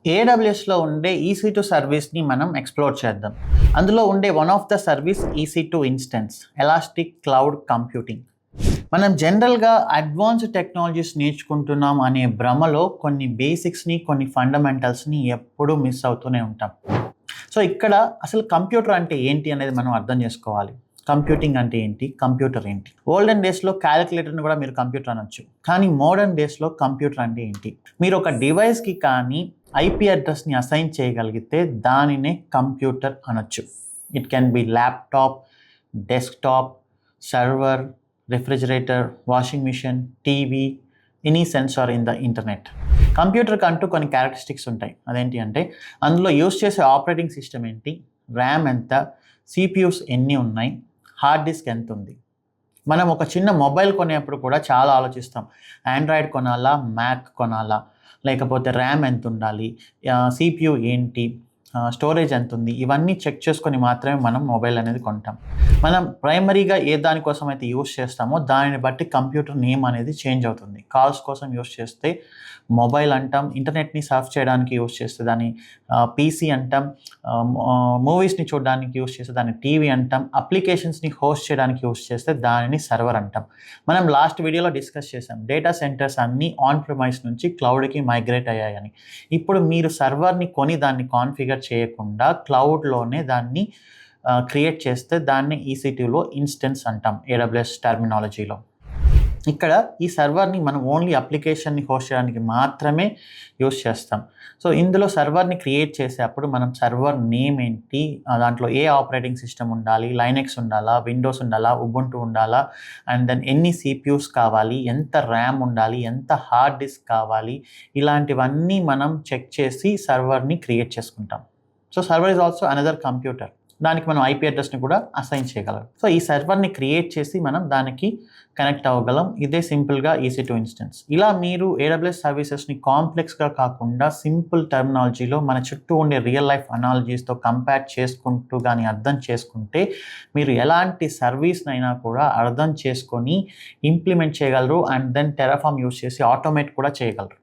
ఏడబ్ల్యూఎస్లో ఉండే EC2 సర్వీస్ని మనం ఎక్స్ప్లోర్ చేద్దాం. అందులో ఉండే one of the service EC2 instance, elastic cloud computing. మనం జనరల్గా అడ్వాన్స్డ్ టెక్నాలజీస్ నేర్చుకుంటున్నాం అనే భ్రమలో కొన్ని బేసిక్స్ని, కొన్ని ఫండమెంటల్స్ని ఎప్పుడూ మిస్ అవుతూనే ఉంటాం. సో ఇక్కడ అసలు కంప్యూటర్ అంటే ఏంటి అనేది మనం అర్థం చేసుకోవాలి. కంప్యూటింగ్ అంటే ఏంటి, కంప్యూటర్ ఏంటి? ఓల్డెన్ డేస్లో క్యాలిక్యులేటర్ని కూడా మీరు కంప్యూటర్ అనొచ్చు, కానీ మోడర్న్ డేస్లో కంప్యూటర్ అంటే ఏంటి? మీరు ఒక డివైస్కి కానీ IP అడ్రస్ని అసైన్ చేయగలిగితే దానినే కంప్యూటర్ అనొచ్చు. It can be laptop, desktop, server, refrigerator, washing machine, TV, any sensor in the internet. కంప్యూటర్కి అంటూ కొన్ని క్యారెక్టరిస్టిక్స్ ఉంటాయి. అదేంటి అంటే అందులో యూస్ చేసే ఆపరేటింగ్ సిస్టమ్ ఏంటి, ర్యామ్ ఎంత, CPUs ఎన్ని ఉన్నాయి, హార్డ్ డిస్క్ ఎంత ఉంది. మనం ఒక చిన్న మొబైల్ కొనేప్పుడు కూడా చాలా ఆలోచిస్తాం. ఆండ్రాయిడ్ కొనాలా, మ్యాక్ కొనాలా, లేకపోతే ర్యామ్ ఎంత ఉండాలి, CPU ఏంటి, స్టోరేజ్ ఎంత ఉంది, ఇవన్నీ చెక్ చేసుకొని మాత్రమే మనం మొబైల్ అనేది కొంటాం. మనం ప్రైమరీగా ఏ దానికోసం అయితే యూస్ చేస్తామో దానిని బట్టి కంప్యూటర్ నేమ్ అనేది చేంజ్ అవుతుంది. కాల్స్ కోసం యూస్ చేస్తే మొబైల్ అంటాం, ఇంటర్నెట్ని సర్ఫ్ చేయడానికి యూస్ చేస్తే దాన్ని PC అంటాం, మూవీస్ని చూడడానికి యూస్ చేస్తే దాన్ని టీవీ అంటాం, అప్లికేషన్స్ని హోస్ట్ చేయడానికి యూస్ చేస్తే దానిని సర్వర్ అంటాం. మనం లాస్ట్ వీడియోలో డిస్కస్ చేసాం, డేటా సెంటర్స్ అన్నీ ఆన్ ప్రిమైస్ నుంచి క్లౌడ్కి మైగ్రేట్ అయ్యాయని. ఇప్పుడు మీరు సర్వర్ని కొని దాన్ని కాన్ఫిగర్ చేయకుండా క్లౌడ్లోనే దాన్ని క్రియేట్ చేస్తే దాన్ని EC2లో ఇన్స్టెన్స్ అంటాం, AWS టర్మినాలజీలో. ఇక్కడ ఈ సర్వర్ని మనం ఓన్లీ అప్లికేషన్ని హోస్ట్ చేయడానికి మాత్రమే యూస్ చేస్తాం. సో ఇందులో సర్వర్ని క్రియేట్ చేసేటప్పుడు మనం సర్వర్ నేమ్ ఏంటి, దాంట్లో ఏ ఆపరేటింగ్ సిస్టమ్ ఉండాలి, లైనెక్స్ ఉండాలా, విండోస్ ఉండాలా, ఉబుంటు ఉండాలా, అండ్ దెన్ ఎన్ని CPUs కావాలి, ఎంత ర్యామ్ ఉండాలి, ఎంత హార్డ్ డిస్క్ కావాలి, ఇలాంటివన్నీ మనం చెక్ చేసి సర్వర్ని క్రియేట్ చేసుకుంటాం. So server is also another computer. దానికి మనం IP అడ్రస్ని కూడా అసైన్ చేయగలం. సో ఈ సర్వర్ని క్రియేట్ చేసి మనం దానికి కనెక్ట్ అవ్వగలం. ఇదే సింపుల్గా EC2 ఇన్స్టెన్స్. ఇలా మీరు AWS సర్వీసెస్ని కాంప్లెక్స్గా కాకుండా సింపుల్ టర్మినాలజీలో మన చుట్టూ ఉండే రియల్ లైఫ్ అనాలజీస్తో కంపేర్ చేసుకుంటూ కానీ అర్థం చేసుకుంటే మీరు ఎలాంటి సర్వీస్నైనా కూడా అర్థం చేసుకొని ఇంప్లిమెంట్ చేయగలరు. అండ్ దెన్ టెరాఫార్మ్ యూస్ చేసి ఆటోమేట్ కూడా చేయగలరు.